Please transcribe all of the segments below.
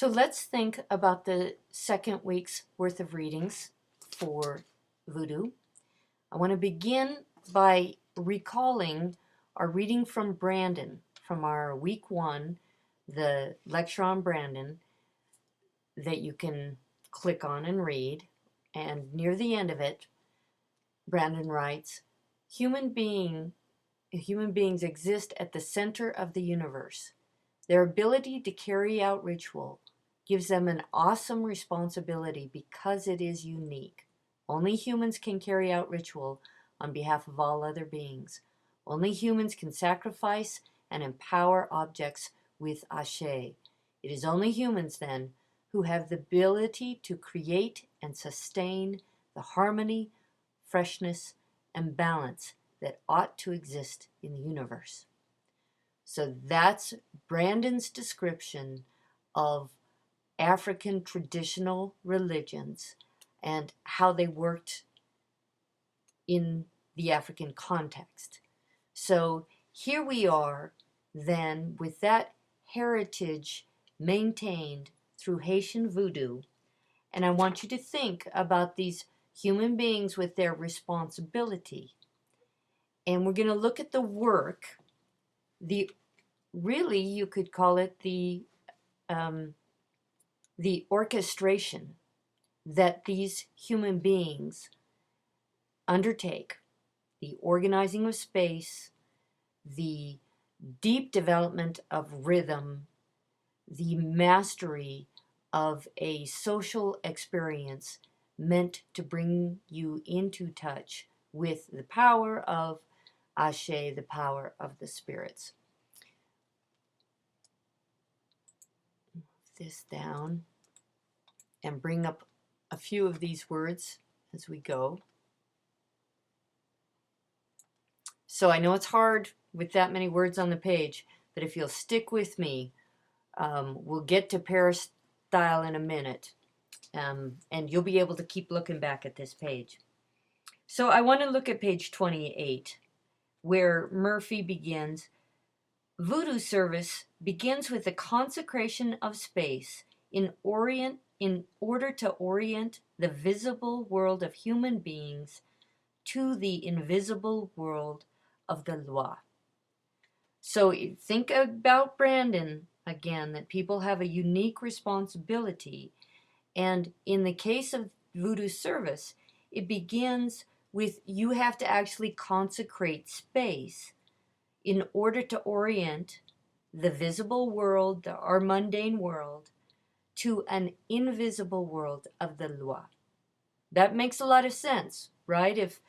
So let's think about the second week's worth of readings for Voodoo. I want to begin by recalling our reading from Brandon, from our week 1, the lecture on Brandon, that you can click on and read. And near the end of it, Brandon writes, human beings exist at the center of the universe. Their ability to carry out ritual gives them an awesome responsibility because it is unique. Only humans can carry out ritual on behalf of all other beings. Only humans can sacrifice and empower objects with ashe. It is only humans, then, who have the ability to create and sustain the harmony, freshness, and balance that ought to exist in the universe. So that's Brandon's description of African traditional religions and how they worked in the African context. So here we are then with that heritage maintained through Haitian voodoo, and I want you to think about these human beings with their responsibility. And we're going to look at the work, really you could call it the orchestration that these human beings undertake, the organizing of space, the deep development of rhythm, the mastery of a social experience meant to bring you into touch with the power of Ashe, the power of the spirits. Move this down and bring up a few of these words as we go. So I know it's hard with that many words on the page, but if you'll stick with me, we'll get to peristyle in a minute, and you'll be able to keep looking back at this page. So I want to look at page 28, where Murphy begins. Voodoo service begins with the consecration of space in order to orient the visible world of human beings to the invisible world of the loi. So think about Brandon again, that people have a unique responsibility. And in the case of voodoo service, it begins with you have to actually consecrate space in order to orient the visible world, our mundane world, to an invisible world of the loi. That makes a lot of sense, right? If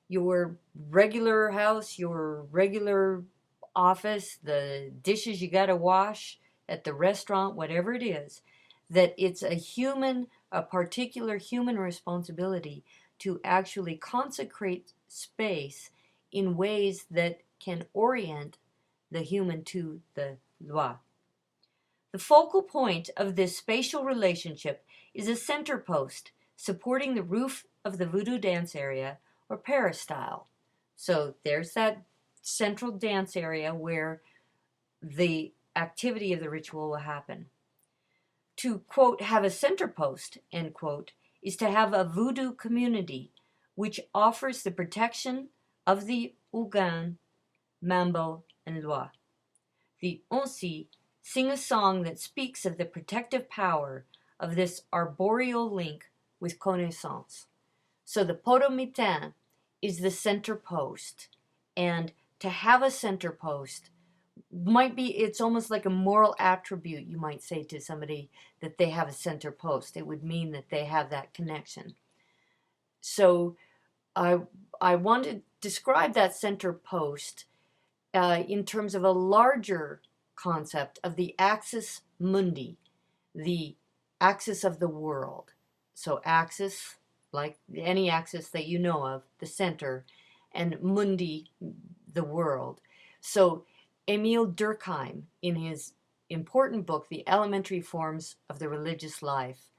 your regular house, your regular office, the dishes you got to wash at the restaurant, whatever it is, that it's a particular human responsibility to actually consecrate space in ways that can orient the human to the loi. The focal point of this spatial relationship is a center post supporting the roof of the voodoo dance area, or peristyle. So there's that central dance area where the activity of the ritual will happen. To, quote, have a center post, end quote, is to have a voodoo community which offers the protection of the Ougan, Mambo, and Loi. The Onsi sing a song that speaks of the protective power of this arboreal link with connaissance. So the Podomitin is the center post, and to have a center post it's almost like a moral attribute, you might say to somebody, that they have a center post. It would mean that they have that connection. So I want to describe that center post in terms of a larger concept of the axis mundi, the axis of the world. So axis, like any axis that you know of, the center, and mundi, the world. So Emile Durkheim, in his important book, The Elementary Forms of the Religious Life,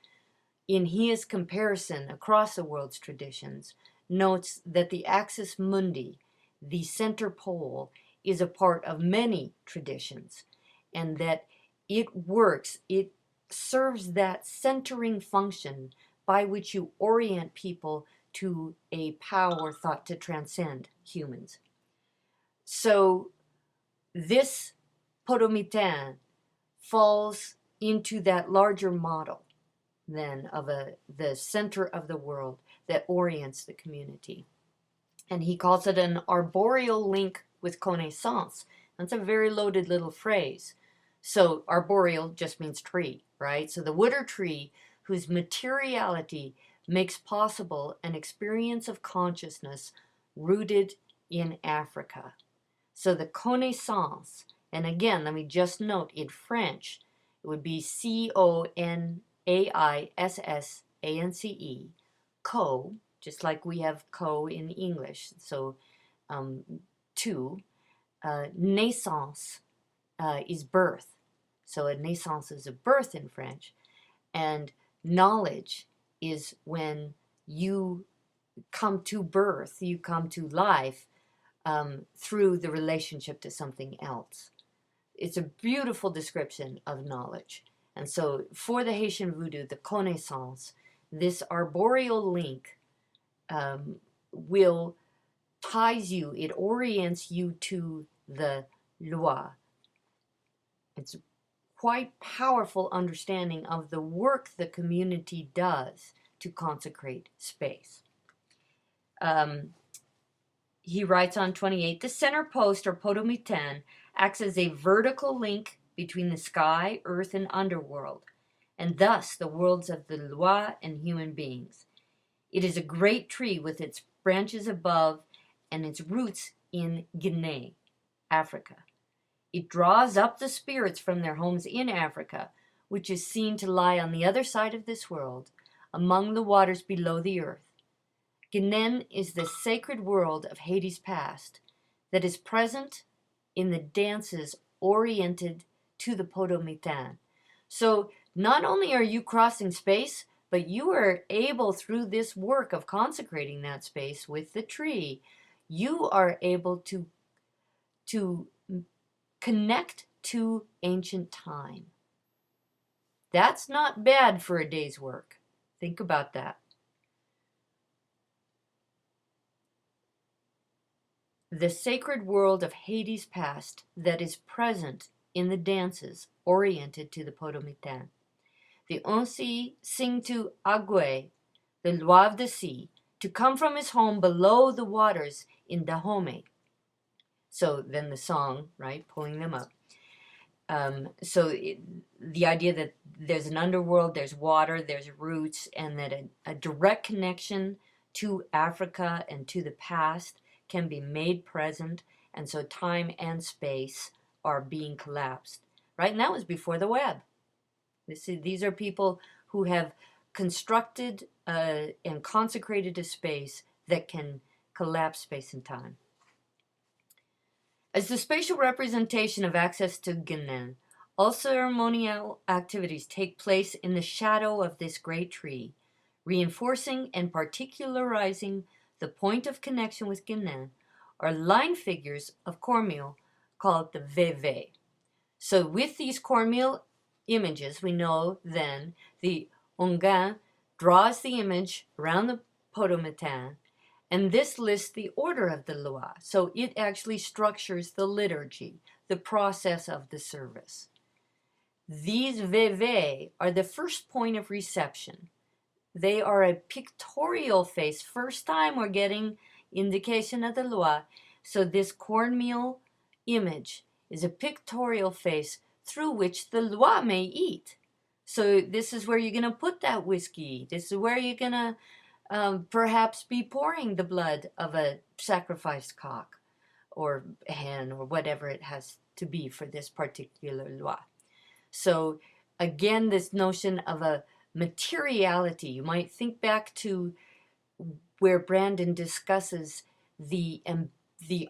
in his comparison across the world's traditions, notes that the axis mundi, the center pole, is a part of many traditions, and that it works, it serves that centering function by which you orient people to a power thought to transcend humans. So this podomitain falls into that larger model then of the center of the world that orients the community. And he calls it an arboreal link with connaissance. That's a very loaded little phrase. So arboreal just means tree, right? So the wood or tree whose materiality makes possible an experience of consciousness rooted in Africa. So the connaissance, and again, let me just note in French, it would be CONAISSANCE, co, just like we have co in English. So two, naissance is birth. So a naissance is a birth in French. And knowledge is when you come to birth, you come to life through the relationship to something else. It's a beautiful description of knowledge. And so for the Haitian voodoo, the connaissance, this arboreal link will ties you, it orients you to the loi. It's a quite powerful understanding of the work the community does to consecrate space. He writes on 28, the center post or podomitain acts as a vertical link between the sky, earth, and underworld, and thus the worlds of the loi and human beings. It is a great tree with its branches above and its roots in Guinea, Africa. It draws up the spirits from their homes in Africa, which is seen to lie on the other side of this world, among the waters below the earth. Guinea is the sacred world of Haiti's past that is present in the dances oriented to the podomitain. So not only are you crossing space, but you are able through this work of consecrating that space with the tree, you are able to connect to ancient time. That's not bad for a day's work. Think about that. The sacred world of Haiti's past that is present in the dances oriented to the podomitain. The Onsi sing to Agwe, the loi of the sea, to come from his home below the waters in Dahomey. So then the song, right, pulling them up. The idea that there's an underworld, there's water, there's roots, and that a direct connection to Africa and to the past can be made present, and so time and space are being collapsed, right? And that was before the web. These are people who have constructed and consecrated a space that can collapse space and time. As the spatial representation of access to Guinea, all ceremonial activities take place in the shadow of this great tree, reinforcing and particularizing the point of connection with Guinea are line figures of cornmeal called the VV. So with these cornmeal images, we know then the Onguin draws the image around the podomitain, and this lists the order of the loi. So it actually structures the liturgy, the process of the service. These VV are the first point of reception. They are a pictorial face. First time we're getting indication of the loi. So this cornmeal image is a pictorial face through which the loi may eat. So this is where you're going to put that whiskey. This is where you're going to perhaps be pouring the blood of a sacrificed cock or hen or whatever it has to be for this particular loi. So again, this notion of a materiality. You might think back to where Brandon discusses the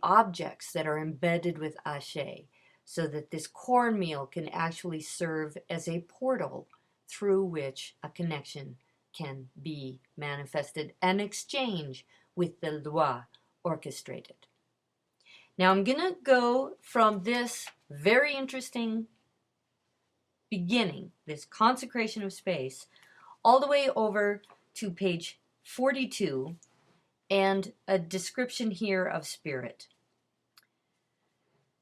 objects that are embedded with Ashe, so that this cornmeal can actually serve as a portal through which a connection can be manifested and exchange with the loi orchestrated. Now I'm going to go from this very interesting beginning, this consecration of space, all the way over to page 42, and a description here of spirit.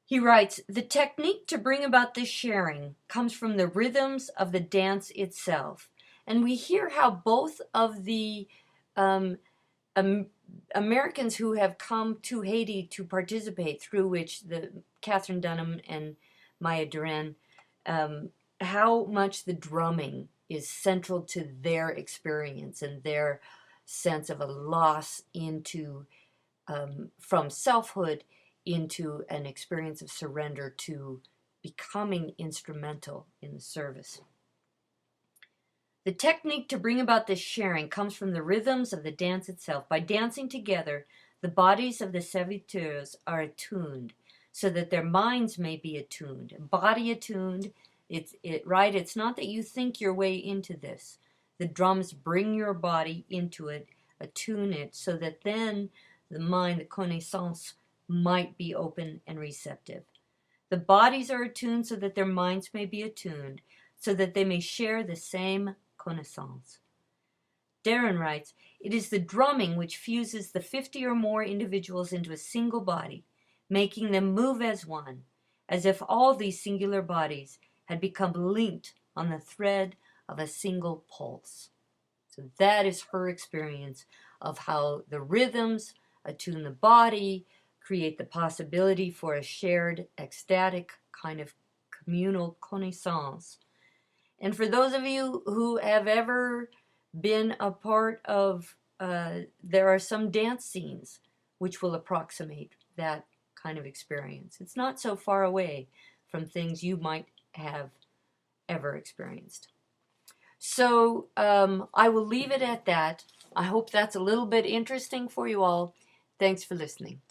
He writes, the technique to bring about this sharing comes from the rhythms of the dance itself. And we hear how both of the Americans who have come to Haiti to participate, through which the Catherine Dunham and Maya Duran, how much the drumming is central to their experience and their sense of a loss into from selfhood into an experience of surrender to becoming instrumental in the service. The technique to bring about this sharing comes from the rhythms of the dance itself. By dancing together, the bodies of the serviteurs are attuned so that their minds may be attuned. Body attuned, right? It's not that you think your way into this. The drums bring your body into it, attune it, so that then the mind, the connaissance, might be open and receptive. The bodies are attuned so that their minds may be attuned, so that they may share the same connaissance. Darren writes, it is the drumming which fuses the 50 or more individuals into a single body, making them move as one, as if all these singular bodies had become linked on the thread of a single pulse. So that is her experience of how the rhythms attune the body, create the possibility for a shared, ecstatic kind of communal connaissance. And for those of you who have ever been a part of, there are some dance scenes which will approximate that kind of experience. It's not so far away from things you might have ever experienced. So I will leave it at that. I hope that's a little bit interesting for you all. Thanks for listening.